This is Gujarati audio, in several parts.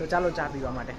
તો ચાલો ચા પીવા માટે.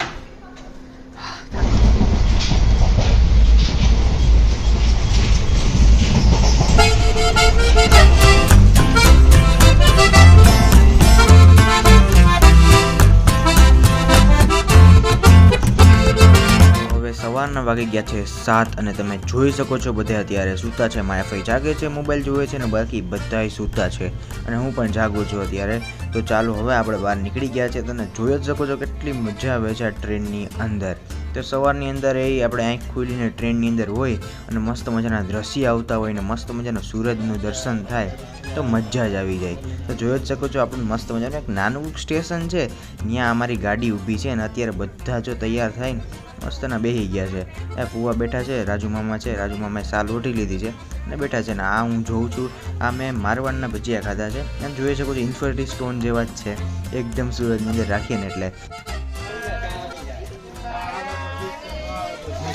સવારના વાગી ગયા છે 7 અને તમે જોઈ શકો છો બધા અત્યારે સૂતા છે. મારા ભાઈ જાગે છે, મોબાઈલ જોવે છે ને બાકી બધાય સૂતા છે અને હું પણ જાગું છું અત્યારે. તો ચાલો હવે આપણે બહાર નીકળી ગયા છે. તમે જોઈ જ શકો છો કેટલી મજા આવે છે આ ટ્રેનની અંદર. તો સવારની અંદર એ આપણે આંખ ખોલીને ટ્રેનની અંદર હોય અને મસ્ત મજાના દ્રશ્ય આવતા હોય ને મસ્ત મજાનું સૂરજનું દર્શન થાય તો મજા જ આવી જાય. તો જોઈ જ શકો છો આપણું મસ્ત મજાનું એક નાનું સ્ટેશન છે, ત્યાં અમારી ગાડી ઊભી છે અને અત્યારે બધા જો તૈયાર થાય ને મસ્તના બેસી ગયા છે. એ ફુવા બેઠા છે, રાજુ મામા છે, રાજુ મામાએ સાલ ઓઢી લીધી છે અને બેઠા છે ને આ હું જોઉં છું. આ મેં મારવાડના ભજીયા ખાધા છે, એમ જોઈ શકો છો ઇન્ફિનિટી સ્ટોન જેવા જ છે એકદમ સૂરજની અંદર રાખીએ ને એટલે.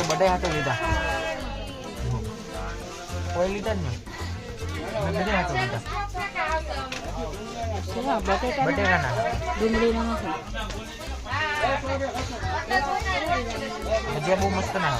બધા હાથો લીધા, કોઈ લીધા જ નહીં, બધા હાથો લીધા. બટેકાના ડુંગળીના ભજીયા બહુ મસ્ત ના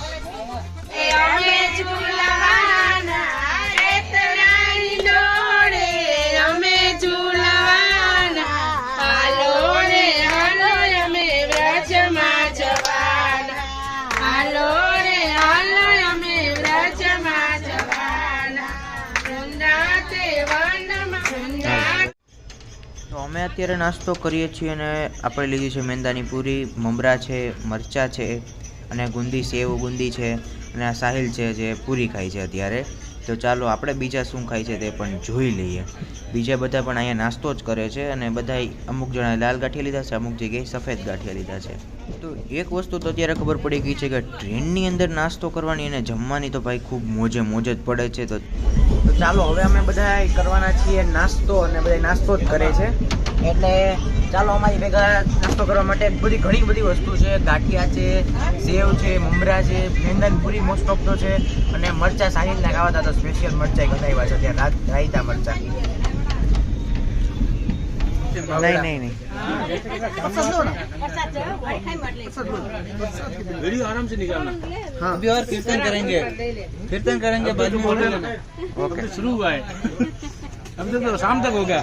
અમે અત્યારે નાસ્તો કરીએ છીએ અને આપણે લીધી છે મેંદાની પૂરી, મમરા છે, મરચાં છે અને ગુંદી સેવ ગુંદી છે અને આ સાહિલ છે જે પૂરી ખાય છે અત્યારે. તો ચાલો આપણે બીજા શું ખાય છે તે પણ જોઈ લઈએ. બીજા બધા પણ અહીંયા નાસ્તો જ કરે છે અને બધા અમુક જણા લાલ ગાંઠિયા લીધા છે, અમુક જગ્યાએ સફેદ ગાંઠિયા લીધા છે. તો એક વસ્તુ તો અત્યારે ખબર પડી ગઈ છે કે ટ્રેનની અંદર નાસ્તો કરવાની અને જમવાની તો ભાઈ ખૂબ મોજે મોજ જ પડે છે. તો ચાલો હવે અમે બધા કરવાના છીએ નાસ્તો અને બધા નાસ્તો જ કરે છે એટલે ચાલો અમારી ભેગા નાસ્તો કરવા માટે ઘણી બધી વસ્તુ છે. ગાંઠિયા છે, સેવ છે, મમરા છે, મેંદાની પૂરી મોસ્ટ ઓફ તો છે અને મરચા સાહિલને ખાવાતા તો સ્પેશિયલ મરચાં કઢાવ્યા છે ત્યાં રાયતા મરચા. નહીં वीडियो आराम से निकालना. हाँ अभी और कीर्तन करेंगे बाद में बोल लेना. ओके शुरू हुआ है अभी तो शाम तक हो गया.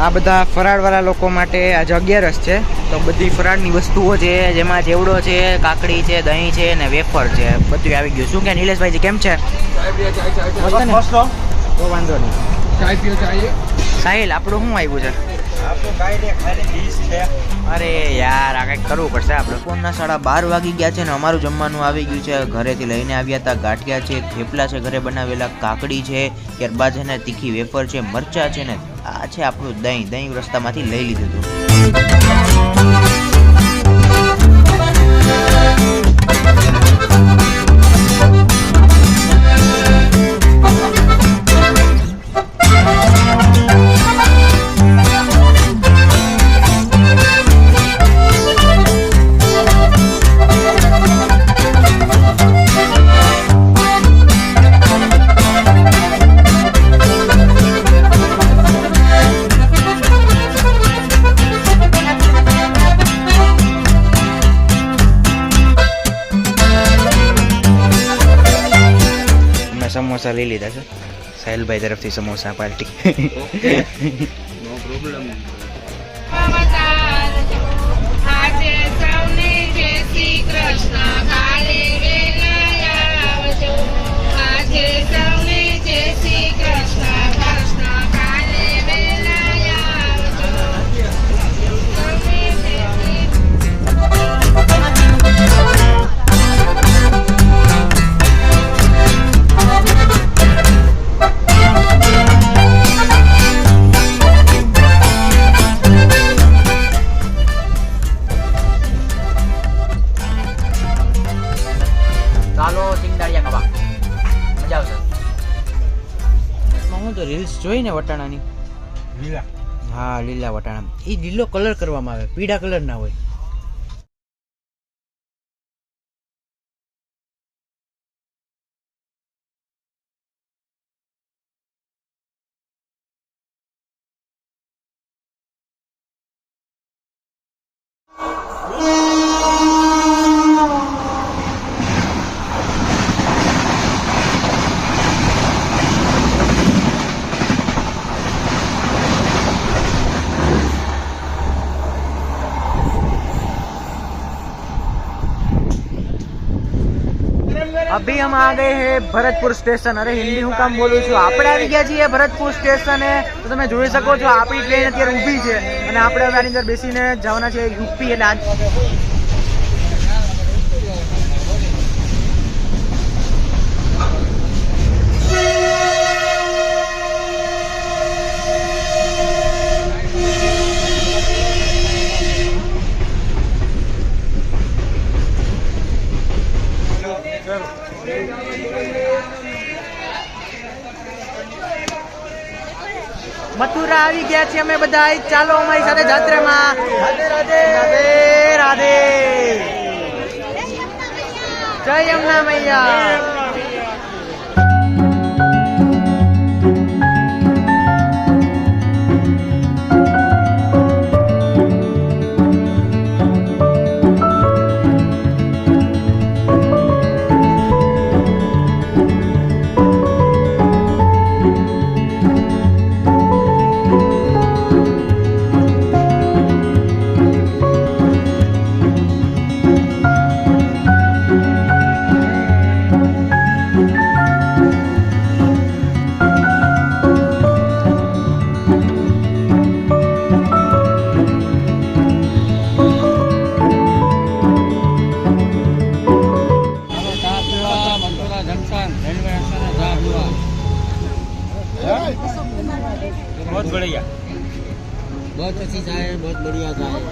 આ બધા ફરાળવાળા લોકો માટે આજે 11 છે તો બધી ફરાળની વસ્તુઓ છે જેમાં ચેવડો છે, કાકડી છે, દહીં છે ને વેફર છે, બધું આવી ગયું. શું કે નિલેશભાઈ કેમ છે? તો વાંધો નહીં. સાહિલ આપણું શું આવ્યું છે? અરે યાર આ કંઈક કરવું પડશે આપણે. બપોરના 12:30 વાગી ગયા છે ને અમારું જમવાનું આવી ગયું છે. ઘરેથી લઈને આવ્યા હતા ગાંઠિયા છે, થેપલા છે ઘરે બનાવેલા, કાકડી છે, ત્યારબાદ છે ને તીખી વેફર છે, મરચા છે ને આ છે આપણું દહીં રસ્તામાંથી લઈ લીધું હતું. સમોસા લઈ લીધા છે સાહિલભાઈ તરફથી, સમોસા પાર્ટી. No problem. ચાલો સિંગદાળિયા ખાવા મજા આવશે. હું તો રીલ્સ જોઈ ને વટાણાની. લીલા. હા લીલા વટાણા. એ લીલો કલર કરવામાં આવે, પીળા કલર ના હોય. अभी हम आ गए हैं भरतपुर स्टेशन. अरे हिंदी હું કામ બોલું છું. આપણે આવી ગયા છીએ ભરતપુર સ્ટેશને. તો તમે જોઈ શકો છો આપણી ટ્રેન અત્યારે ઊભી છે અને આપણે હવે આની અંદર બેસીને જવાના છે યુપી. એટલે મથુરા આવી ગયા છીએ અમે બધા. ચાલો અમારી સાથે જાત્રામાં. રાધે રાધે રાધે રાધે. જય યમુના મૈયા. बहुत बढ़िया, बहुत अच्छी चाय है, बहुत बढ़िया चाय है.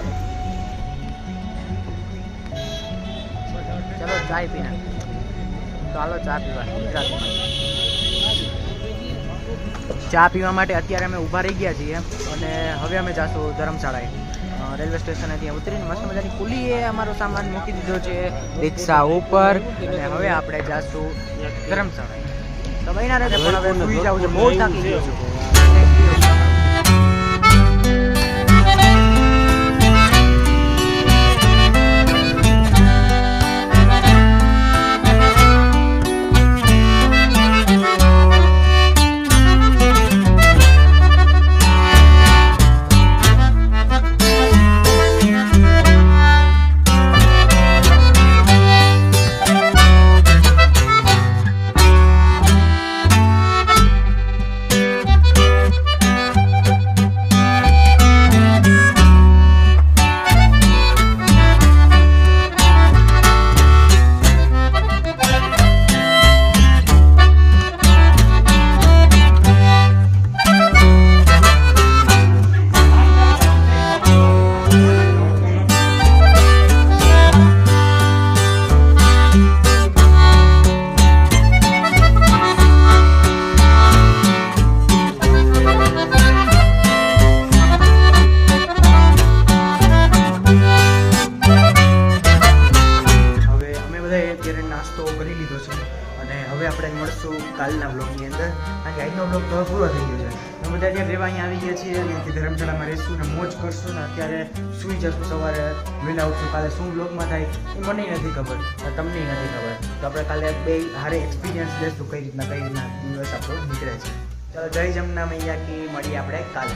चलो चाय पीना. ચાલો ચા પીવા. ચા પીવા માટે અત્યારે અમે ઊભા રહી ગયા છીએ અને હવે અમે જાશું ધર્મશાળાએ. રેલવે સ્ટેશને ત્યાં ઉતરીને મસ્ત મજાની કુલીએ અમારો સામાન મૂકી દીધો છે રિક્ષા ઉપર અને હવે આપણે જાશું ધર્મશાળાએ. તો મહિના રહેશે પણ હવે સુઈ જવું છે. બહુ થાકી ગયો છું. કાલના બ્લોગની અંદર. કારણ કે આજનો બ્લોગ તો પૂરો થઈ ગયો છે. અમે બધા ત્યાં રહેવા અહીંયા આવી ગયા છીએ અને અહીંથી ધર્મશાળામાં રહીશું ને મોજ કરશું ને અત્યારે સૂઈ જશું. સવારે વહેલા ઉઠશું. કાલે શું બ્લોગમાં થાય એ મને નથી ખબર, તમને નથી ખબર. તો આપણે કાલે બે હારે એક્સપિરિયન્સ લેશું કઈ રીતના દિવસ આપણો નીકળે છે. ચાલો જય જમના મૈયા કી. મળીએ આપણે કાલે.